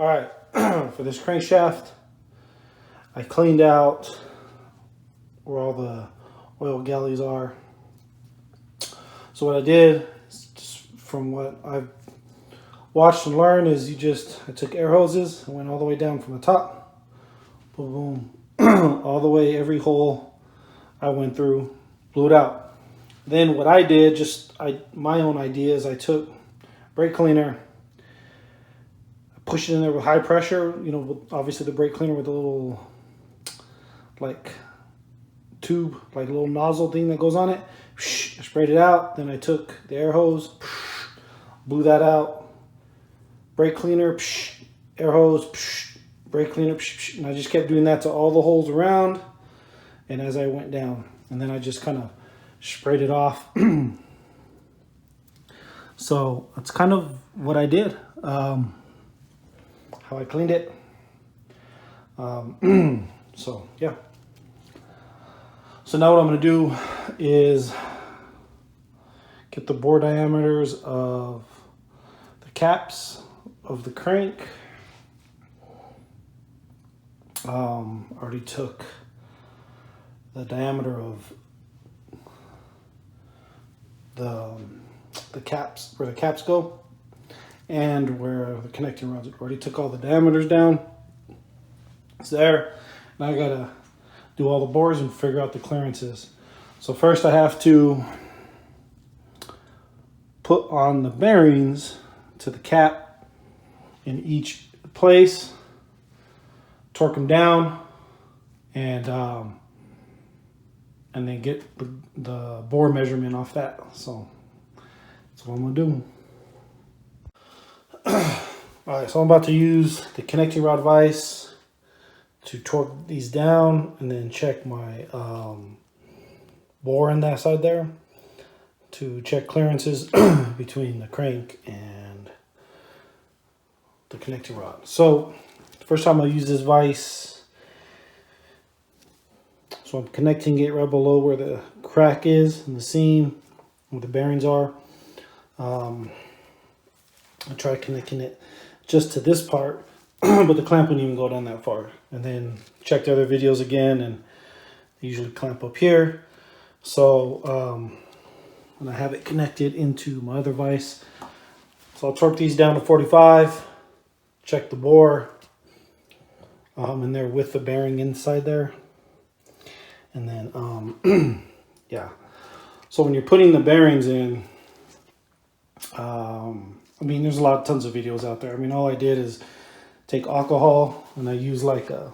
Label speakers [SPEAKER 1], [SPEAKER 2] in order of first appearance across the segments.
[SPEAKER 1] All right, for this crankshaft, I cleaned out where all the oil galleys are. So what I did, just from what I've watched and learned, is I took air hoses and went all the way down from the top, boom, boom, all the way, every hole I went through, blew it out. Then what I did, my own idea, is I took brake cleaner, push it in there with high pressure, obviously the brake cleaner with a little like tube, like a little nozzle thing that goes on it. I sprayed it out. Then I took the air hose, blew that out. Brake cleaner, air hose, brake cleaner, and I just kept doing that to all the holes around. And as I went down, and then I just kind of sprayed it off. So that's kind of what I did. How I cleaned it. So yeah. So now what I'm going to do is get the bore diameters of the caps of the crank. Already took the diameter of the caps, where the caps go, and where the connecting rods. Already took all the diameters down. It's there. Now I gotta do all the bores and figure out the clearances. So first I have to put on the bearings to the cap in each place, torque them down, and then get the bore measurement off that. So that's what I'm gonna do. All right, so I'm about to use the connecting rod vise to torque these down and then check my bore on that side there to check clearances between the crank and the connecting rod. So the first time I use this vise, so I'm connecting it right below where the crack is in the seam, where the bearings are. I tried connecting it just to this part, but the clamp wouldn't even go down that far. And then checked other videos again, and I usually clamp up here. So when I have it connected into my other vise, so I'll torque these down to 45, check the bore, and they're with the bearing inside there. And then, yeah. So when you're putting the bearings in, I mean, there's tons of videos out there. I mean, all I did is take alcohol, and I use like a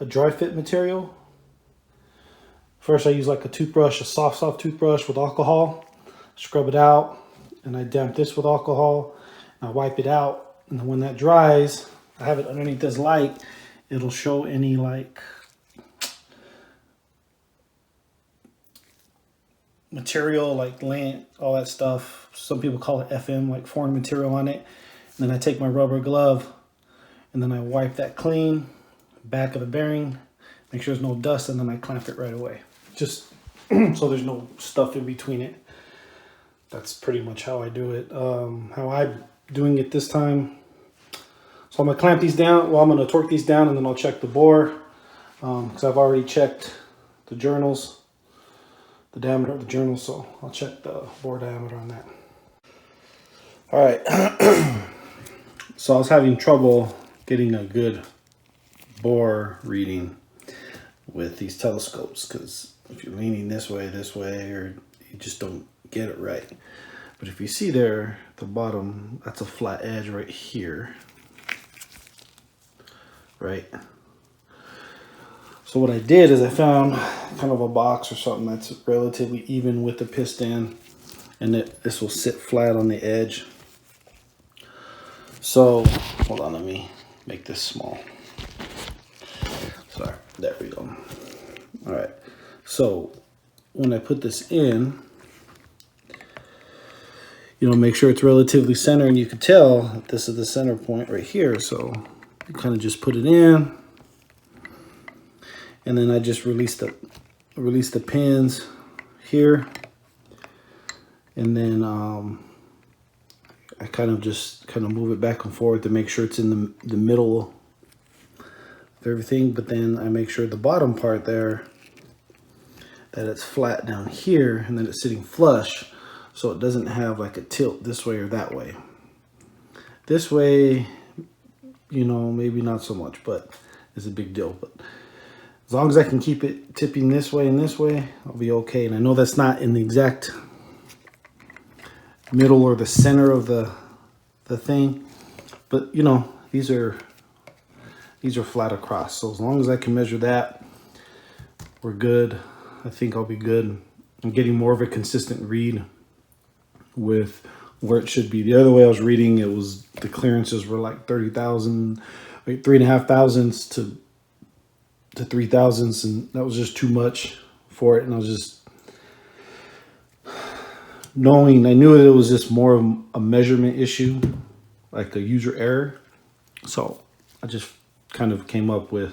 [SPEAKER 1] dry fit material. First, I use like a toothbrush, a soft toothbrush with alcohol, scrub it out, and I damp this with alcohol, and I wipe it out. And then when that dries, I have it underneath this light. It'll show any like material, like lint, all that stuff. Some people call it FM, like foreign material on it. And then I take my rubber glove, and then I wipe that clean, back of the bearing, make sure there's no dust, and then I clamp it right away. Just so there's no stuff in between it. That's pretty much how I do it. How I'm doing it this time. So I'm gonna clamp these down. Well, I'm gonna torque these down, and then I'll check the bore, because I've already checked the journals, the diameter of the journal, so I'll check the bore diameter on that. All right, so I was having trouble getting a good bore reading with these telescopes, because if you're leaning this way, or you just don't get it right. But if you see there at the bottom, that's a flat edge right here, right? So what I did is I found kind of a box or something that's relatively even with the piston, and this will sit flat on the edge. So hold on, let me make this small. Sorry, there we go. All right, so when I put this in, make sure it's relatively centered, and you can tell that this is the center point right here. So you kind of just put it in, and then I just release the pins here, and then I kind of move it back and forth to make sure it's in the middle of everything. But then I make sure the bottom part there, that it's flat down here and then it's sitting flush, so it doesn't have like a tilt this way or that way. This way, you know, maybe not so much, but it's a big deal. But as long as I can keep it tipping this way and this way, I'll be okay. And I know that's not in the exact middle or the center of the thing, but you know, these are flat across. So as long as I can measure that, we're good. I think I'll be good. I'm getting more of a consistent read with where it should be. The other way I was reading, it was the clearances were like 30,000, like 3.5 thousandths to 3 thousandths, and that was just too much for it. And I was just knowing, I knew that it was just more of a measurement issue, like a user error. So I just kind of came up with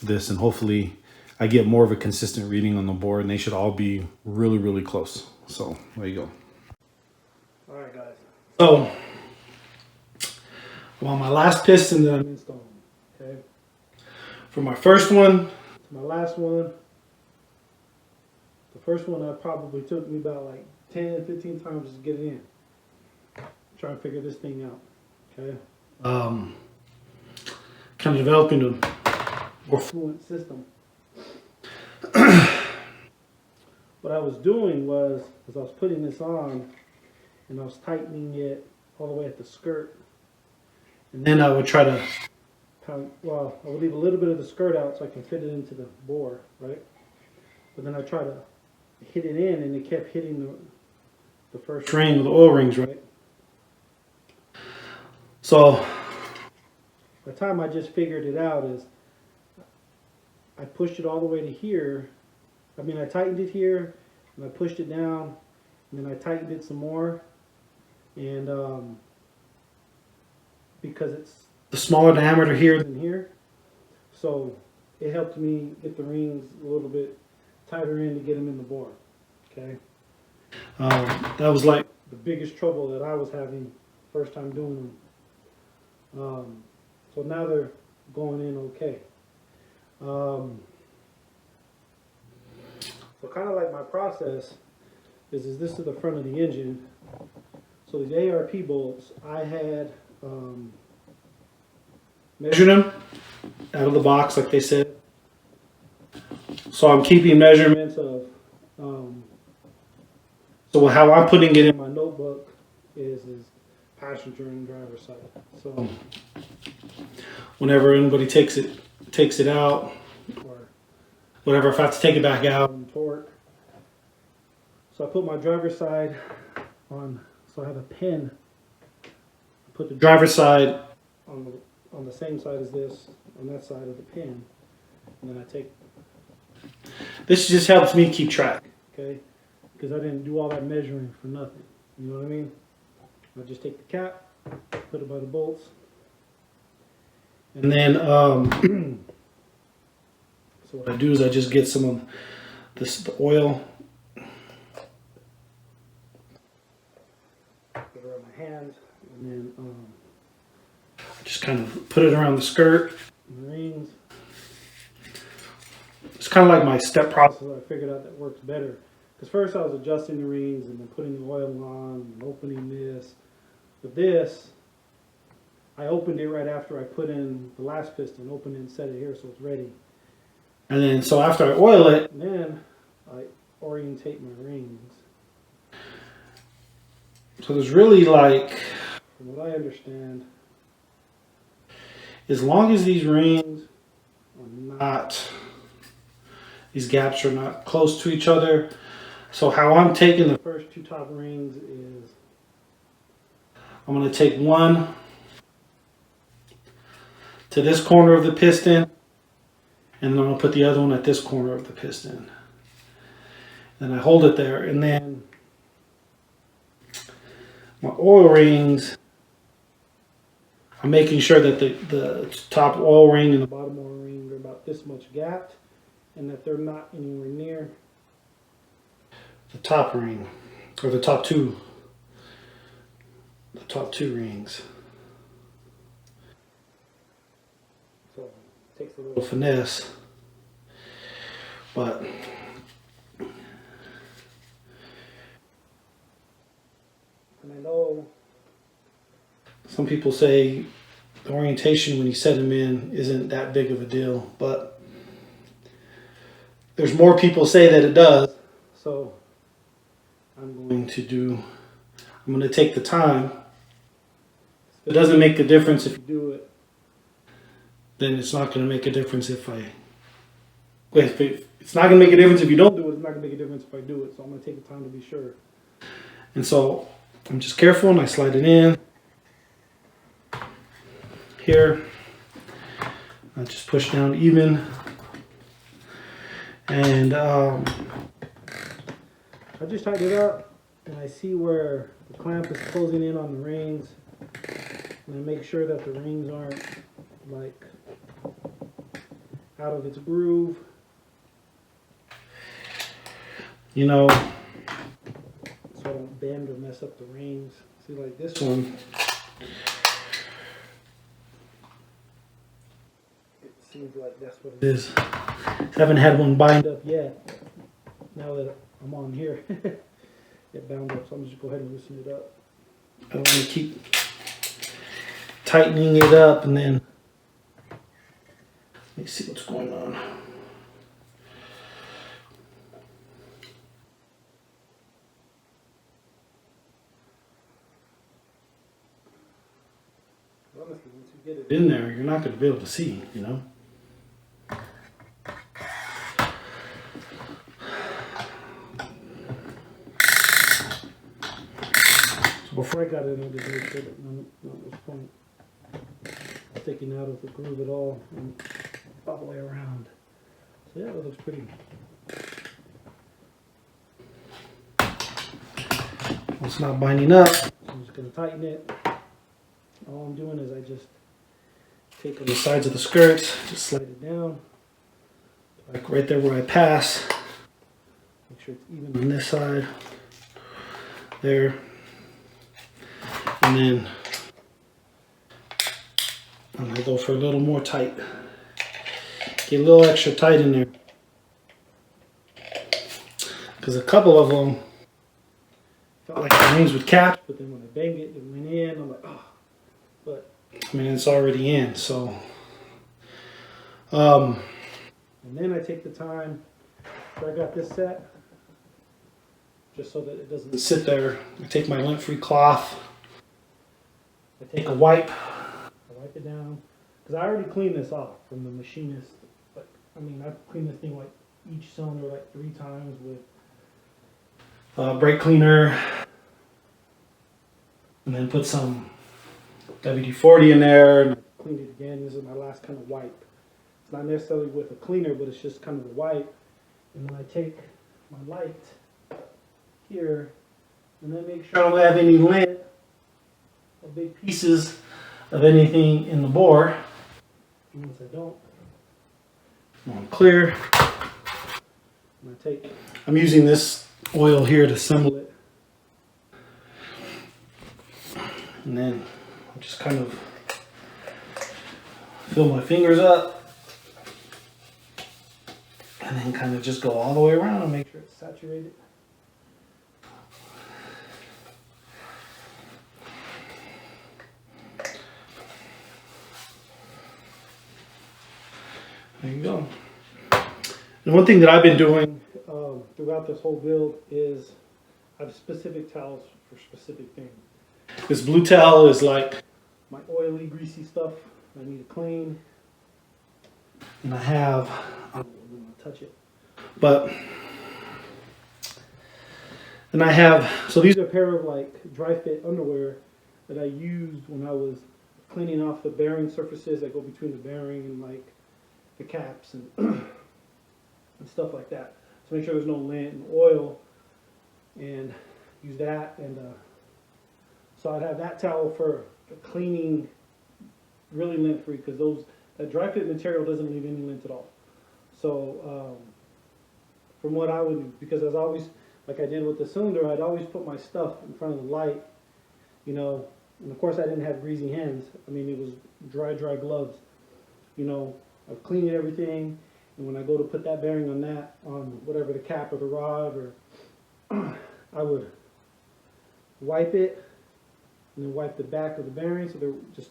[SPEAKER 1] this, and hopefully I get more of a consistent reading on the board, and they should all be really, really close. So there you go. All right, guys. So, well, my last piston that I'm installing, okay? For my first one to my last one, the first one I probably took me about like 10, 15 times to get it in. Try and figure this thing out, okay? Kind of developing a more fluent system. What I was doing was, as I was putting this on, and I was tightening it all the way at the skirt, and then I would try to pound, well, I would leave a little bit of the skirt out so I can fit it into the bore, right? But then I try to hit it in, and it kept hitting the first ring with the oil rings, right? So by the time I just figured it out is, I pushed it all the way to here. I mean, I tightened it here, and I pushed it down, and then I tightened it some more. And because it's the smaller diameter here than here, so it helped me get the rings a little bit tighter in to get them in the bore. Okay, that was like the biggest trouble that I was having first time doing them. So now they're going in okay. So kind of like my process is this is the front of the engine. So these ARP bolts, I had measured them out of the box like they said. So I'm keeping measurements of, so how I'm putting it in my notebook is passenger and driver side. So whenever anybody takes it out, or whatever, if I have to take it back out and torque. So I put my driver's side on, so I have a pin. I put the driver's side on the same side as this, on that side of the pin. And then I take, this just helps me keep track, okay? Because I didn't do all that measuring for nothing. You know what I mean? I just take the cap, put it by the bolts, and then so what I do is I just get some of the oil, put it around my hands, and then just kind of put it around the skirt and the rings. It's kind of like my step process. I figured out that works better. Because first I was adjusting the rings and then putting the oil on and opening this. But this, I opened it right after I put in the last piston, opened it and set it here so it's ready. And then, so after I oil it, then I orientate my rings. So there's really, like, from what I understand, as long as these rings are not, these gaps are not close to each other. So how I'm taking the first two top rings is, I'm going to take one to this corner of the piston, and then I'm going to put the other one at this corner of the piston. Then I hold it there, and then my oil rings, I'm making sure that the top oil ring and the bottom oil ring are about this much gapped, and that they're not anywhere near the top ring, or the top two the top two rings. So it takes a little finesse, but and I know some people say the orientation when you set them in isn't that big of a deal, but there's more people say that it does. So I'm going to take the time. If it doesn't make a difference if you do it, then it's not going to make a difference it's not going to make a difference if you don't do it, it's not going to make a difference if I do it. So I'm going to take the time to be sure. And so I'm just careful and I slide it in here. I just push down even. And I just tighten it up and I see where the clamp is closing in on the rings. And I make sure that the rings aren't like out of its groove. You know, so I don't bend or mess up the rings. See, like this one, it seems like that's what it is. I haven't had one bind up yet. Now that I'm on here, it bound up, so I'm just going to go ahead and loosen it up. I want to keep tightening it up, and then let me see what's going on. Honestly, once you get it in there, you're not going to be able to see, you know. So before I got it, I just made sure that none of this point sticking out of the groove at all, and all the way around. So yeah, that looks pretty. It's not binding up, so I'm just going to tighten it. All I'm doing is I just take on the sides of the skirts, just slide it down, like right there where I pass. Make sure it's even on this side, there, and then I'm going to go for a little more tight. Get a little extra tight in there, because a couple of them felt like the rings would catch, but then when I banged it, it went in. I'm like, oh. But I mean, it's already in, so. And then I take the time after I got this set, just so that it doesn't sit there. I take my lint-free cloth. I take a wipe. I wipe it down, because I already cleaned this off from the machinist. But I mean, I've cleaned this thing like each cylinder like 3 times with brake cleaner, and then put some WD-40 in there and cleaned it again. This is my last kind of wipe. It's not necessarily with a cleaner, but it's just kind of a wipe. And then I take my light here and then make sure I don't have any lint or big pieces of anything in the bore. And once I don't, I'm clear. And I'm using this oil here to assemble it. And then I'll just kind of fill my fingers up and then kind of just go all the way around and make sure it's saturated. There you go. And one thing that I've been doing throughout this whole build is I have specific towels for specific things. This blue towel is like my oily, greasy stuff I need to clean. And I have, I'm going to touch it, but then I have, so these are a pair of like dry fit underwear that I used when I was cleaning off the bearing surfaces that go between the bearing and like the caps and and stuff like that. So make sure there's no lint and oil, and use that. And so I'd have that towel for cleaning, really lint free, because that dry fit material doesn't leave any lint at all. So from what I would do, because as always, like I did with the cylinder, I'd always put my stuff in front of the light, you know, And of course I didn't have greasy hands. I mean, it was dry gloves. You know, I've cleaned everything, and when I go to put that bearing on that, on whatever the cap or the rod, or I would wipe it, and then wipe the back of the bearing so they're just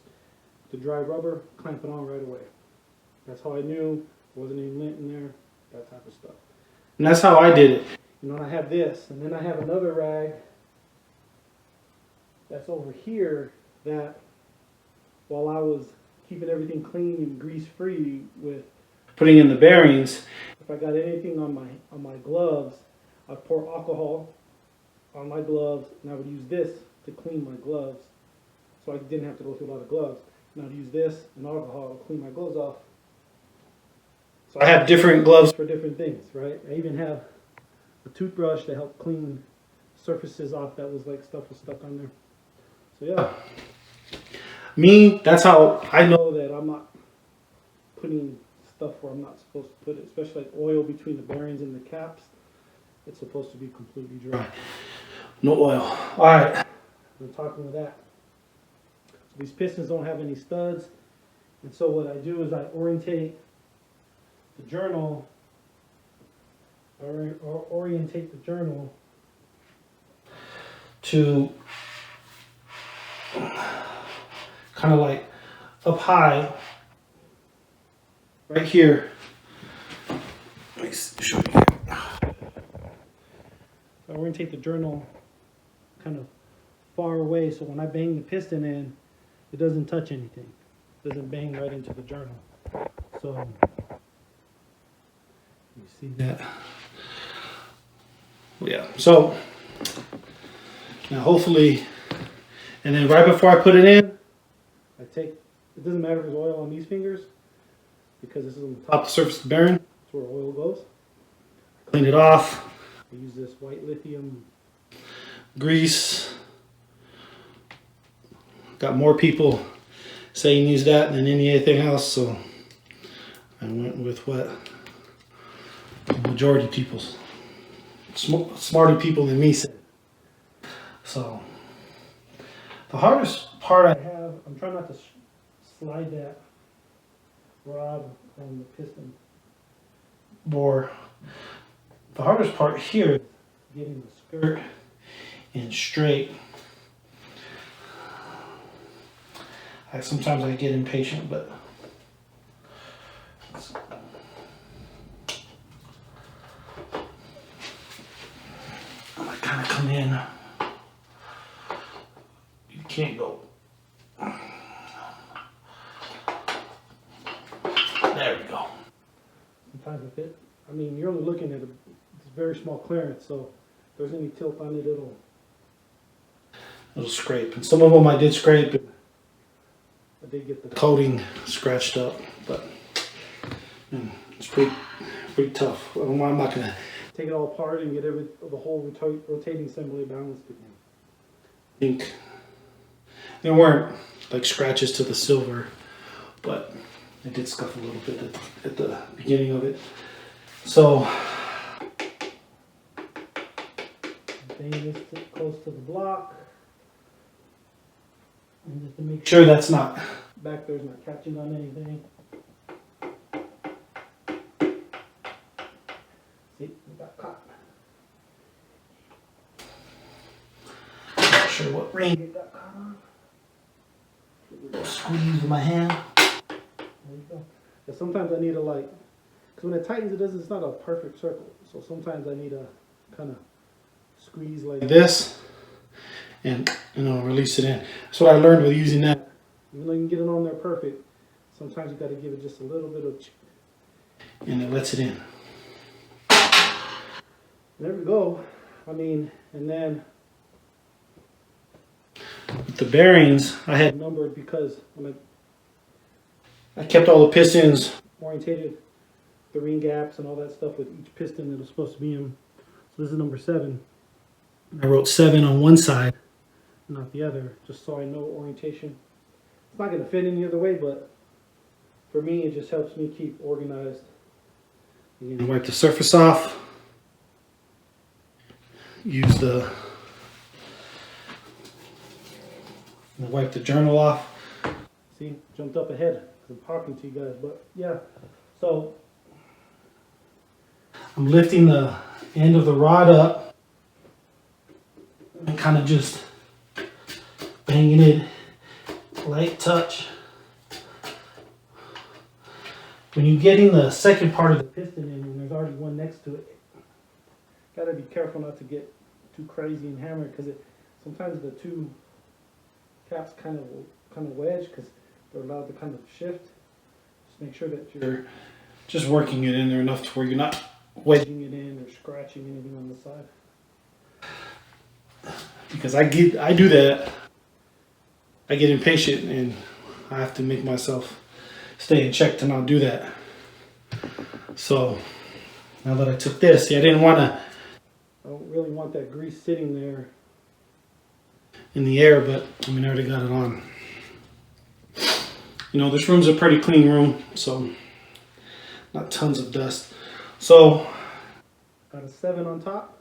[SPEAKER 1] the dry rubber, clamp it on right away. That's how I knew there wasn't any lint in there, that type of stuff. And that's how I did it. You know, I have this, and then I have another rag that's over here that while I was keeping everything clean and grease free with putting in the bearings, if I got anything on my gloves, I'd pour alcohol on my gloves, and I would use this to clean my gloves, so I didn't have to go through a lot of gloves. And I'd use this and alcohol to clean my gloves off. So I have different gloves for different things, right? I even have a toothbrush to help clean surfaces off that was like stuff was stuck on there. So yeah, me, that's how I know that I'm not putting stuff where I'm not supposed to put it, especially like oil between the bearings and the caps. It's supposed to be completely dry. No oil. All right, we're talking with that. So these pistons don't have any studs, and so what I do is I orientate the journal, or orientate the journal to kind of like up high, right here. Let me show you. I orientate the journal kind of far away, so when I bang the piston in, it doesn't touch anything. It doesn't bang right into the journal. So you see that? Yeah. So now hopefully, and then right before I put it in, I take, it doesn't matter if there's oil on these fingers, because this is on the top of the surface of the bearing. That's where oil goes. I clean it off. I use this white lithium grease. Got more people saying use that than anything else, so I went with what the majority of people, smarter people than me, said. So the hardest part I have, I'm trying not to slide that rod on the piston bore. The hardest part here is getting the skirt in straight. Sometimes I get impatient, but I kind of come in. You can't go. There we go. Sometimes if it, I mean, you're only looking at a very small clearance, so if there's any tilt on it, it'll scrape. And some of them I did scrape. I did get the coating scratched up, but it's pretty tough. I'm not gonna take it all apart and get the whole rotating assembly balanced again. I think there weren't like scratches to the silver, but it did scuff a little bit at the beginning of it. So bang this close to the block, and just to make sure that's not back there's not catching on anything. See, it got caught. Not sure what ring it got caught on. Give it a little squeeze with my hand. There you go. Yeah, sometimes I need to like, because when it tightens, it's not a perfect circle. So sometimes I need to kind of squeeze like this, and release it in. That's what I learned with using that. Even though you can get it on there perfect, sometimes you got to give it just a little bit of, and it lets it in. There we go. I mean, and then with the bearings, I had numbered because when I kept all the pistons orientated, the ring gaps and all that stuff with each piston that was supposed to be in. So this is number 7. I wrote 7 on one side, not the other, just so I know orientation. It's not going to fit any other way, but for me, it just helps me keep organized. Again, wipe the surface off. Use the And I wipe the journal off. See, jumped up ahead because I'm talking to you guys, but yeah. So I'm lifting the end of the rod up and kind of just banging it, light touch. When you're getting the second part of the piston in, when there's already one next to it, gotta be careful not to get too crazy and hammer, because sometimes the two caps kind of wedge because they're allowed to kind of shift. Just make sure that you're just working it in there enough to where you're not wedging it in or scratching anything on the side. Because I do that. I get impatient and I have to make myself stay in check to not do that. So now that I took this, see, I don't really want that grease sitting there in the air, but I mean, I already got it on. You know, this room's a pretty clean room, so not tons of dust. So got a 7 on top,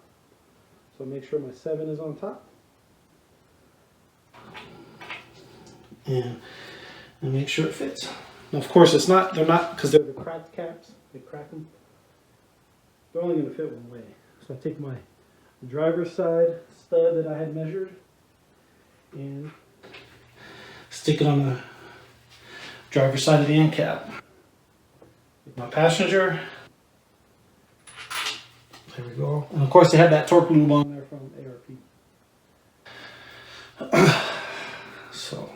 [SPEAKER 1] so make sure my 7 is on top. And make sure it fits. Now, of course, they're not, because they're the cracked caps, they crack them. They're only going to fit one way. So I take my driver's side stud that I had measured and stick it on the driver's side of the end cap. My passenger. There we go. And of course, they had that torque lube on there from ARP. So.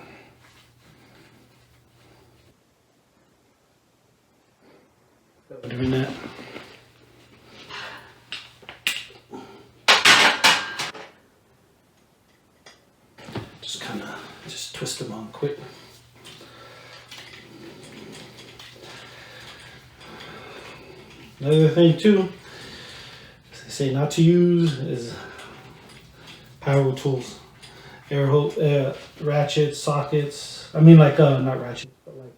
[SPEAKER 1] Doing that. Just twist them on quick. Another thing too, they say not to use is power tools, air hose, ratchets, sockets. I mean, like not ratchets, but like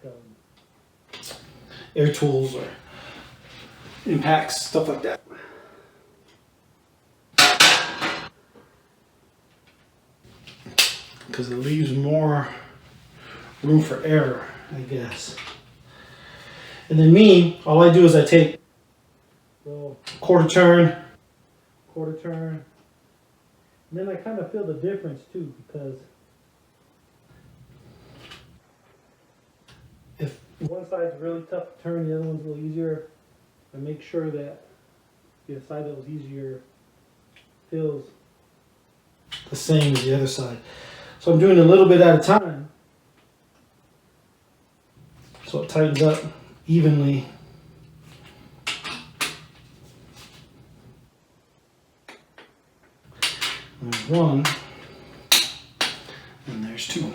[SPEAKER 1] air tools or impacts, stuff like that. Because it leaves more room for error, I guess. And then me, all I do is I take quarter turn, and then I kind of feel the difference too, because if one side's really tough to turn, the other one's a little easier, I make sure that the side that was easier feels the same as the other side. So I'm doing a little bit at a time, so it tightens up evenly. There's one, and there's 2.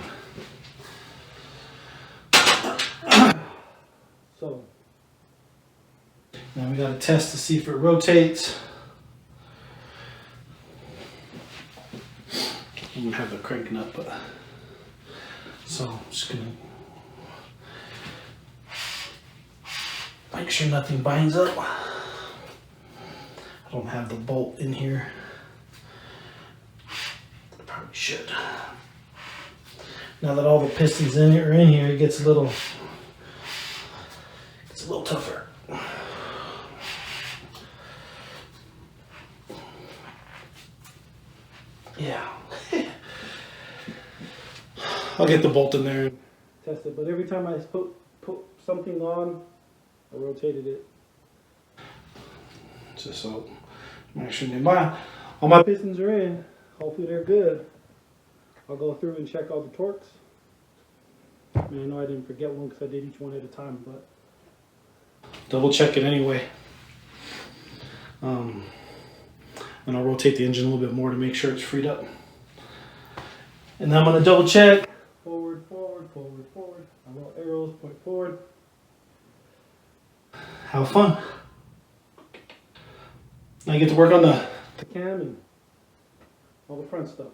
[SPEAKER 1] So now we got to test to see if it rotates. I'm gonna have the crank nut, but so I'm just gonna make sure nothing binds up. I don't have the bolt in here. I probably should. Now that all the pistons are in here, it gets a little tougher. Yeah. I'll get the bolt in there and test it, but every time I put something on, I rotated it. Just so make sure all my pistons are in. Hopefully they're good. I'll go through and check all the torques. I mean, I know I didn't forget one because I did each one at a time, but double check it anyway. And I'll rotate the engine a little bit more to make sure it's freed up. And then I'm going to double check. Forward, forward, forward, forward. My little arrows point forward. Have fun. Now I get to work on the cam and all the front stuff.